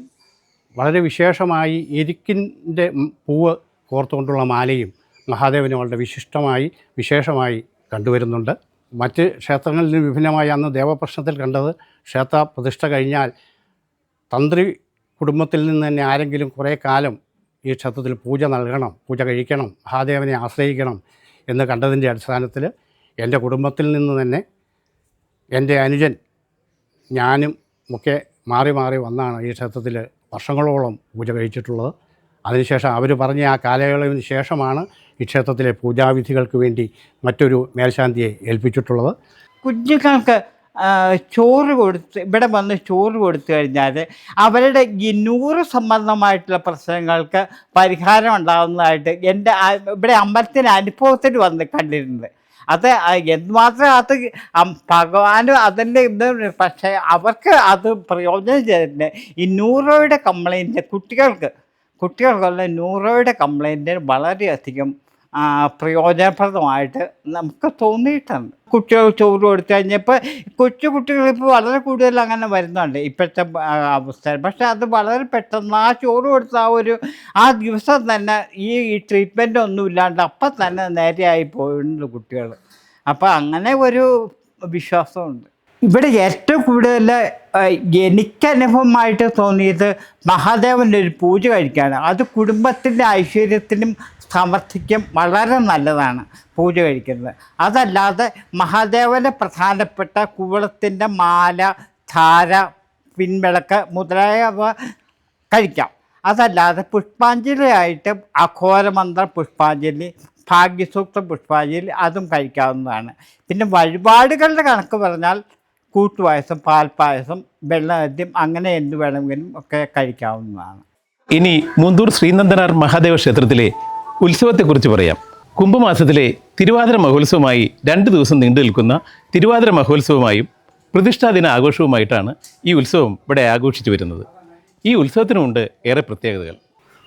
വളരെ വിശേഷമായി എരിക്കിൻ്റെ പൂവ് കോർത്തുകൊണ്ടുള്ള മാലയും മഹാദേവന് വളരെ വിശേഷമായി കണ്ടുവരുന്നുണ്ട്. മറ്റ് ക്ഷേത്രങ്ങളിൽ നിന്ന് വിഭിന്നമായി അന്ന് ദേവപ്രശ്നത്തിൽ കണ്ടത് ക്ഷേത്ര പ്രതിഷ്ഠ കഴിഞ്ഞാൽ തന്ത്രി കുടുംബത്തിൽ നിന്ന് തന്നെ ആരെങ്കിലും കുറേ കാലം ഈ ക്ഷേത്രത്തിൽ പൂജ നൽകണം, പൂജ കഴിക്കണം, മഹാദേവനെ ആശ്രയിക്കണം എന്ന് കണ്ടതിൻ്റെ അടിസ്ഥാനത്തിൽ എൻ്റെ കുടുംബത്തിൽ നിന്ന് തന്നെ എൻ്റെ അനുജൻ ഞാനും ഒക്കെ മാറി വന്നാണ് ഈ ക്ഷേത്രത്തിൽ വർഷങ്ങളോളം പൂജ കഴിച്ചിട്ടുള്ളത്. അതിനുശേഷം അവർ പറഞ്ഞ ആ കാലയളവിന് ശേഷമാണ് ഈ ക്ഷേത്രത്തിലെ പൂജാവിധികൾക്ക് വേണ്ടി മറ്റൊരു മേൽശാന്തിയെ ഏൽപ്പിച്ചിട്ടുള്ളത്. കുഞ്ഞുങ്ങൾക്ക് ചോറ് കൊടുത്ത് ഇവിടെ വന്ന് ചോറ് കൊടുത്തു കഴിഞ്ഞാൽ അവരുടെ ഈ 100 സംബന്ധമായിട്ടുള്ള പ്രശ്നങ്ങൾക്ക് പരിഹാരം ഉണ്ടാകുന്നതായിട്ട് എൻ്റെ ഇവിടെ അമ്പലത്തിൻ്റെ അനുഭവത്തിൽ വന്ന് കണ്ടിരുന്നത്. അത് എന്തുമാത്രം അത് ഭഗവാനും അതിൻ്റെ ഇത്, പക്ഷേ അവർക്ക് അത് പ്രയോജനം ചെയ്തിട്ടുണ്ട്. ഈ 100 രൂപയുടെ കംപ്ലൈൻറ്റ് കുട്ടികൾക്കുള്ള 100 രൂപയുടെ കംപ്ലൈൻറ്റ് വളരെയധികം പ്രയോജനപ്രദമായിട്ട് നമുക്ക് തോന്നിയിട്ടുണ്ട്. കുട്ടികൾ ചോറ് കൊടുത്തു കഴിഞ്ഞപ്പോൾ കൊച്ചു കുട്ടികളിപ്പോൾ വളരെ കൂടുതൽ അങ്ങനെ വരുന്നുണ്ട് ഇപ്പോഴത്തെ അവസ്ഥ. പക്ഷെ അത് വളരെ പെട്ടെന്ന് ആ ചോറ് കൊടുത്ത ആ ദിവസം തന്നെ ഈ ട്രീറ്റ്മെൻ്റ് ഒന്നും ഇല്ലാണ്ട് അപ്പം തന്നെ നേരെയായി പോയിട്ടുണ്ട് കുട്ടികൾ. അപ്പോൾ അങ്ങനെ ഒരു വിശ്വാസമുണ്ട്. ഇവിടെ ഏറ്റവും കൂടുതൽ എനിക്ക് അനുഭവമായിട്ട് തോന്നിയത് മഹാദേവൻ്റെ ഒരു പൂജ കഴിക്കുകയാണ്. അത് കുടുംബത്തിൻ്റെ ഐശ്വര്യത്തിനും സമൃദ്ധിക്കും വളരെ നല്ലതാണ് പൂജ കഴിക്കുന്നത്. അതല്ലാതെ മഹാദേവന് പ്രധാനപ്പെട്ട കൂവളത്തിൻ്റെ മാല, ധാര, പിൻവിളക്ക് മുതലായവ കഴിക്കാം. അതല്ലാതെ പുഷ്പാഞ്ജലിയായിട്ട് അഘോരമന്ത്ര പുഷ്പാഞ്ജലി, ഭാഗ്യസൂക്ത പുഷ്പാഞ്ജലി അതും കഴിക്കാവുന്നതാണ്. പിന്നെ വഴിപാടുകളുടെ കണക്ക് പറഞ്ഞാൽ കൂട്ടുപായസം, പാൽപ്പായസം, വെള്ളനദ്യം അങ്ങനെ എന്ത് വേണമെങ്കിലും ഒക്കെ കഴിക്കാവുന്നതാണ്. ഇനി മുന്തൂർ ശ്രീനന്ദനാർ മഹാദേവ ക്ഷേത്രത്തിലെ ഉത്സവത്തെക്കുറിച്ച് പറയാം. കുംഭമാസത്തിലെ തിരുവാതിര മഹോത്സവമായി 2 ദിവസം നീണ്ടു നിൽക്കുന്ന തിരുവാതിര മഹോത്സവമായും പ്രതിഷ്ഠാദിന ആഘോഷവുമായിട്ടാണ് ഈ ഉത്സവം ഇവിടെ ആഘോഷിച്ചു വരുന്നത്. ഈ ഉത്സവത്തിനുമുണ്ട് ഏറെ പ്രത്യേകതകൾ.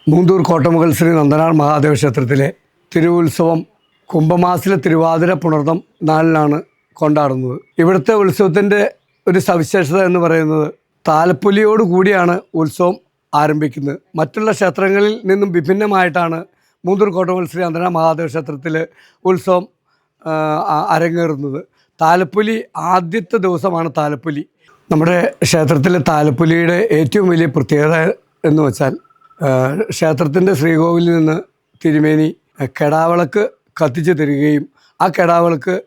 മൂന്തൂർ കോട്ടമുഗൽ ശ്രീ നന്ദനാർ മഹാദേവ ക്ഷേത്രത്തിലെ തിരുവുത്സവം കുംഭമാസത്തിലെ തിരുവാതിര പുണർദം 4-നാണ് കൊണ്ടാടുന്നത്. ഇവിടുത്തെ ഉത്സവത്തിൻ്റെ ഒരു സവിശേഷത എന്ന് പറയുന്നത് താലപ്പൊലിയോട് കൂടിയാണ് ഉത്സവം ആരംഭിക്കുന്നത്. മറ്റുള്ള ക്ഷേത്രങ്ങളിൽ നിന്നും വിഭിന്നമായിട്ടാണ് മൂന്തൂർ കോട്ടമുഗൽ ശ്രീ നന്ദനാർ മഹാദേവ ക്ഷേത്രത്തിൽ ഉത്സവം അരങ്ങേറുന്നത്. താലപ്പൊലി ആദ്യത്തെ ദിവസമാണ് താലപ്പൊലി. നമ്മുടെ ക്ഷേത്രത്തിലെ താലപ്പൊലിയുടെ ഏറ്റവും വലിയ പ്രത്യേകത എന്ന് വെച്ചാൽ ക്ഷേത്രത്തിൻ്റെ ശ്രീകോവിലിൽ നിന്ന് തിരുമേനി കെടാവിളക്ക് കത്തിച്ച് തരികയും ആ കെടാവിളക്ക്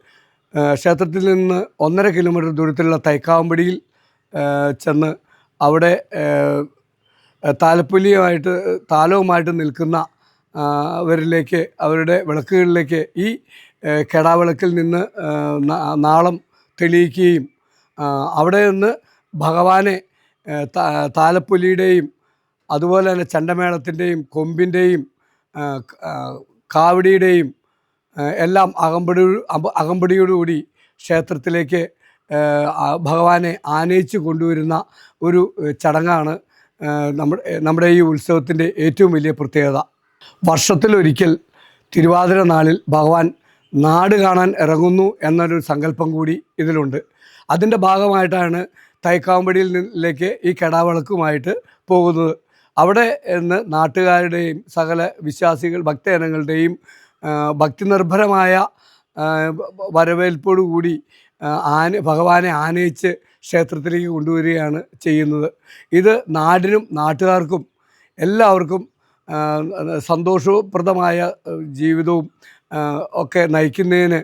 ക്ഷേത്രത്തിൽ നിന്ന് 1.5 കിലോമീറ്റർ ദൂരത്തിലുള്ള തൈക്കാവമ്പടിയിൽ ചെന്ന് അവിടെ താലവുമായിട്ട് നിൽക്കുന്ന അവരിലേക്ക്, അവരുടെ വിളക്കുകളിലേക്ക് ഈ കെടാവിളക്കിൽ നിന്ന് നാളം തെളിയിക്കുകയും അവിടെ നിന്ന് ഭഗവാനെ താലപ്പൊലിയുടെയും അതുപോലെ തന്നെ ചണ്ടമേളത്തിൻ്റെയും കൊമ്പിൻ്റെയും കാവടിയുടെയും എല്ലാം അകമ്പടിയോടുകൂടി ക്ഷേത്രത്തിലേക്ക് ഭഗവാനെ ആനയിച്ച് കൊണ്ടുവരുന്ന ഒരു ചടങ്ങാണ് നമ്മുടെ ഈ ഉത്സവത്തിൻ്റെ ഏറ്റവും വലിയ പ്രത്യേകത. വർഷത്തിലൊരിക്കൽ തിരുവാതിര നാളിൽ ഭഗവാൻ നാട് കാണാൻ ഇറങ്ങുന്നു എന്നൊരു സങ്കല്പം കൂടി ഇതിലുണ്ട്. അതിൻ്റെ ഭാഗമായിട്ടാണ് തൈക്കാവമ്പടിയിലേക്ക് ഈ കെടാവിളക്കുമായിട്ട് പോകുന്നത്. അവിടെ നിന്ന് നാട്ടുകാരുടെയും സകല വിശ്വാസികൾ ഭക്തജനങ്ങളുടെയും ഭക്തിനിർഭരമായ വരവേൽപ്പോടുകൂടി ഭഗവാനെ ആനയിച്ച് ക്ഷേത്രത്തിലേക്ക് കൊണ്ടുവരികയാണ് ചെയ്യുന്നത്. ഇത് നാടിനും നാട്ടുകാർക്കും എല്ലാവർക്കും സന്തോഷപ്രദമായ ജീവിതവും ഒക്കെ നയിക്കുന്നതിന്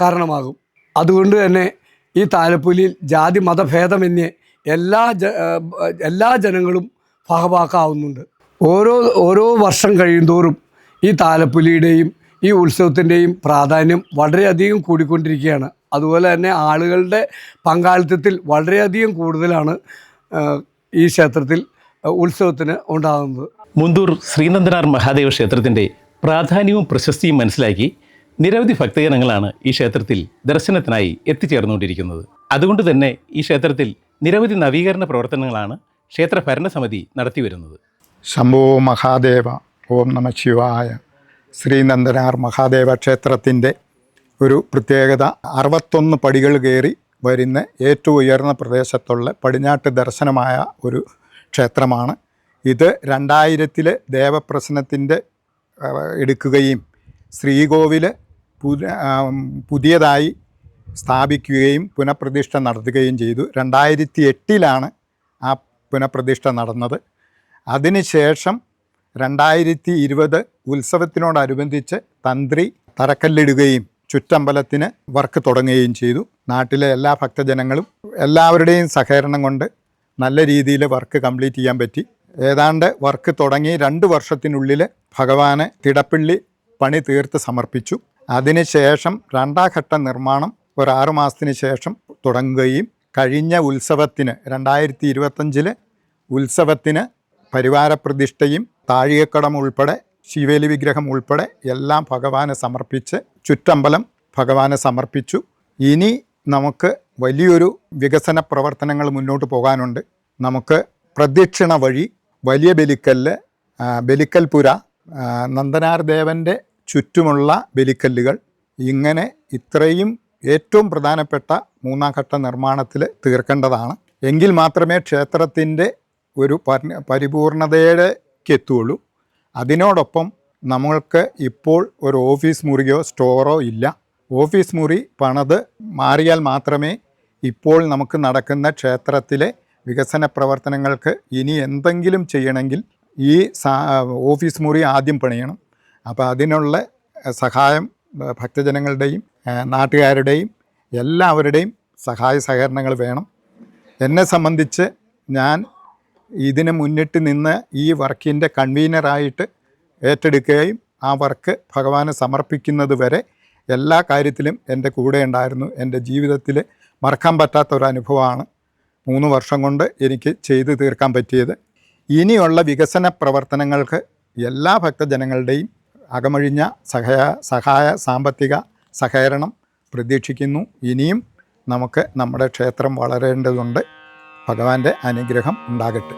കാരണമാകും. അതുകൊണ്ട് തന്നെ ഈ താലപ്പൊലിയിൽ ജാതി മതഭേദമന്യേ എല്ലാ ജനങ്ങളും ഭാഗഭാക്കാവുന്നുണ്ട്. ഓരോ വർഷം കഴിയുന്തോറും ഈ താലപ്പൊലിയുടെയും ഈ ഉത്സവത്തിൻ്റെയും പ്രാധാന്യം വളരെയധികം കൂടിക്കൊണ്ടിരിക്കുകയാണ്. അതുപോലെ തന്നെ ആളുകളുടെ പങ്കാളിത്തത്തിൽ വളരെയധികം കൂടുതലാണ് ഈ ക്ഷേത്രത്തിൽ ഉത്സവത്തിന് ഉണ്ടാകുന്നത്. മുന്തൂർ ശ്രീനന്ദനാർ മഹാദേവ ക്ഷേത്രത്തിൻ്റെ പ്രാധാന്യവും പ്രശസ്തിയും മനസ്സിലാക്കി നിരവധി ഭക്തജനങ്ങളാണ് ഈ ക്ഷേത്രത്തിൽ ദർശനത്തിനായി എത്തിച്ചേർന്നുകൊണ്ടിരിക്കുന്നത്. അതുകൊണ്ട് തന്നെ ഈ ക്ഷേത്രത്തിൽ നിരവധി നവീകരണ പ്രവർത്തനങ്ങളാണ് ക്ഷേത്ര ഭരണസമിതി നടത്തിവരുന്നത്. ശംഭോ മഹാദേവ, ഓം നമ ശിവായ. ശ്രീനന്ദനാർ മഹാദേവ ക്ഷേത്രത്തിൻ്റെ ഒരു പ്രത്യേകത 61 പടികൾ കയറി വരുന്ന ഏറ്റവും ഉയർന്ന പ്രദേശത്തുള്ള പടിഞ്ഞാട്ട് ദർശനമായ ഒരു ക്ഷേത്രമാണ്. ഇത് 2000 ദേവപ്രശ്നത്തിൻ്റെ എടുക്കുകയും ശ്രീകോവിൽ പുതിയതായി സ്ഥാപിക്കുകയും പുനഃപ്രതിഷ്ഠ നടത്തുകയും ചെയ്തു. 2008 ആ പുനഃപ്രതിഷ്ഠ നടന്നത്. അതിനുശേഷം 2020 ഉത്സവത്തിനോടനുബന്ധിച്ച് തന്ത്രി തറക്കല്ലിടുകയും ചുറ്റമ്പലത്തിന് വർക്ക് തുടങ്ങുകയും ചെയ്തു. നാട്ടിലെ എല്ലാ ഭക്തജനങ്ങളും എല്ലാവരുടെയും സഹകരണം കൊണ്ട് നല്ല രീതിയിൽ വർക്ക് കംപ്ലീറ്റ് ചെയ്യാൻ പറ്റി. ഏതാണ്ട് വർക്ക് തുടങ്ങി 2 വർഷത്തിനുള്ളിൽ ഭഗവാന് തിടപ്പള്ളി പണി തീർത്ത് സമർപ്പിച്ചു. അതിനുശേഷം 2ാം ഘട്ട നിർമ്മാണം ഒരു 6 മാസത്തിന് ശേഷം തുടങ്ങുകയും കഴിഞ്ഞ ഉത്സവത്തിന് 2025 ഉത്സവത്തിന് പരിവാര പ്രതിഷ്ഠയും താഴികക്കടം ഉൾപ്പെടെ ശിവേലി വിഗ്രഹം ഉൾപ്പെടെ എല്ലാം ഭഗവാന് സമർപ്പിച്ച് ചുറ്റമ്പലം ഭഗവാന് സമർപ്പിച്ചു. ഇനി നമുക്ക് വലിയൊരു വികസന പ്രവർത്തനങ്ങൾ മുന്നോട്ട് പോകാനുണ്ട്. നമുക്ക് പ്രദക്ഷിണ വഴി വലിയ ബലിക്കല്ല്, ബലിക്കൽപുര, നന്ദനാർ ദേവൻ്റെ ചുറ്റുമുള്ള ബലിക്കല്ലുകൾ ഇങ്ങനെ ഇത്രയും ഏറ്റവും പ്രധാനപ്പെട്ട മൂന്നാം ഘട്ട നിർമ്മാണത്തിൽ തീർക്കേണ്ടതാണ്. എങ്കിൽ മാത്രമേ ക്ഷേത്രത്തിൻ്റെ ഒരു പരിപൂർണതയിലേക്ക് എത്തുകയുള്ളൂ. അതിനോടൊപ്പം നമ്മൾക്ക് ഇപ്പോൾ ഒരു ഓഫീസ് മുറിയോ സ്റ്റോറോ ഇല്ല. ഓഫീസ് മുറി പണിത് മാറിയാൽ മാത്രമേ ഇപ്പോൾ നമുക്ക് നടക്കുന്ന ക്ഷേത്രത്തിലെ വികസന പ്രവർത്തനങ്ങൾക്ക് ഇനി എന്തെങ്കിലും ചെയ്യണമെങ്കിൽ ഈ ഓഫീസ് മുറി ആദ്യം പണിയണം. അപ്പോൾ അതിനുള്ള സഹായം ഭക്തജനങ്ങളുടെയും നാട്ടുകാരുടെയും എല്ലാവരുടെയും സഹായ സഹകരണങ്ങൾ വേണം. എന്നെ സംബന്ധിച്ച് ഞാൻ ഇതിന് മുന്നിട്ട് നിന്ന് ഈ വർക്കിൻ്റെ കൺവീനറായിട്ട് ഏറ്റെടുക്കുകയും ആ വർക്ക് ഭഗവാന് സമർപ്പിക്കുന്നത് വരെ എല്ലാ കാര്യത്തിലും എൻ്റെ കൂടെ ഉണ്ടായിരുന്നു. എൻ്റെ ജീവിതത്തിൽ മറക്കാൻ പറ്റാത്ത ഒരു അനുഭവമാണ് 3 വർഷം കൊണ്ട് എനിക്ക് ചെയ്തു തീർക്കാൻ പറ്റിയത്. ഇനിയുള്ള വികസന പ്രവർത്തനങ്ങൾക്ക് എല്ലാ ഭക്തജനങ്ങളുടെയും അകമഴിഞ്ഞ സഹായ സാമ്പത്തിക സഹകരണം പ്രതീക്ഷിക്കുന്നു. ഇനിയും നമുക്ക് നമ്മുടെ ക്ഷേത്രം വളരേണ്ടതുണ്ട്. ഭഗവാന്റെ അനുഗ്രഹം ഉണ്ടാകട്ടെ.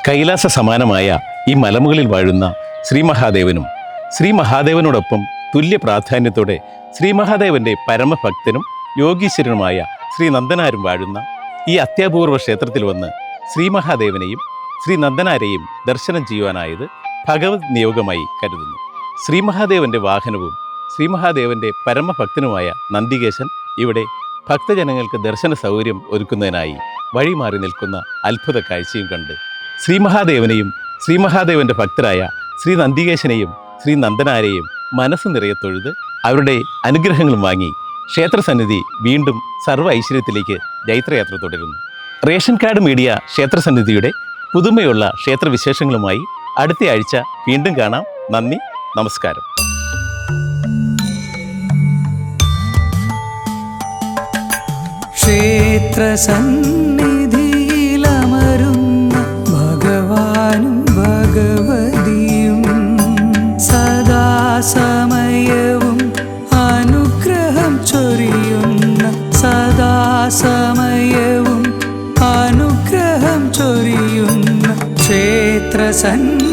കൈലാസ സമാനമായ ഈ മലമുകളിൽ വാഴുന്ന ശ്രീ മഹാദേവനും ശ്രീ മഹാദേവനോടൊപ്പം തുല്യ പ്രാധാന്യത്തോടെ ശ്രീ മഹാദേവൻ്റെ പരമഭക്തനും യോഗീശ്വരനുമായ ശ്രീ നന്ദനാരും വാഴുന്ന ഈ അത്യപൂർവ ക്ഷേത്രത്തിൽ വന്ന് ശ്രീ മഹാദേവനെയും ശ്രീ നന്ദനാരെയും ദർശനം ചെയ്യുവാനായത് ഭഗവത് നിയോഗമായി കരുതുന്നു. ശ്രീ മഹാദേവൻ്റെ വാഹനവും ശ്രീ മഹാദേവൻ്റെ പരമഭക്തനുമായ നന്ദികേശൻ ഇവിടെ ഭക്തജനങ്ങൾക്ക് ദർശന സൗകര്യം ഒരുക്കുന്നതിനായി വഴിമാറി നിൽക്കുന്ന അത്ഭുത കാഴ്ചയും കണ്ട് ശ്രീ മഹാദേവനെയും ശ്രീ മഹാദേവൻ്റെ ഭക്തരായ ശ്രീ നന്ദികേശനെയും ശ്രീ നന്ദനാരെയും മനസ്സ് നിറയെ തൊഴുത് അവരുടെ അനുഗ്രഹങ്ങളും വാങ്ങി ക്ഷേത്രസന്നിധി വീണ്ടും സർവ്വ ഐശ്വര്യത്തിലേക്ക് ജൈത്രയാത്ര തുടരുന്നു. റേഷൻ കാർഡ് മീഡിയ ക്ഷേത്രസന്നിധിയുടെ പുതുമയുള്ള ക്ഷേത്രവിശേഷങ്ങളുമായി അടുത്ത ആഴ്ച വീണ്ടും കാണാം. നന്ദി, നമസ്കാരം. ക്ഷേത്രസന്നിധിയിലമരുന്ന ഭഗവാനും ഭഗവതിയും സദാസമയവും അനുഗ്രഹം ചൊരിയുന്ന സദാസമയവും അനുഗ്രഹം ചൊരിയുന്ന ക്ഷേത്രസന്നിധി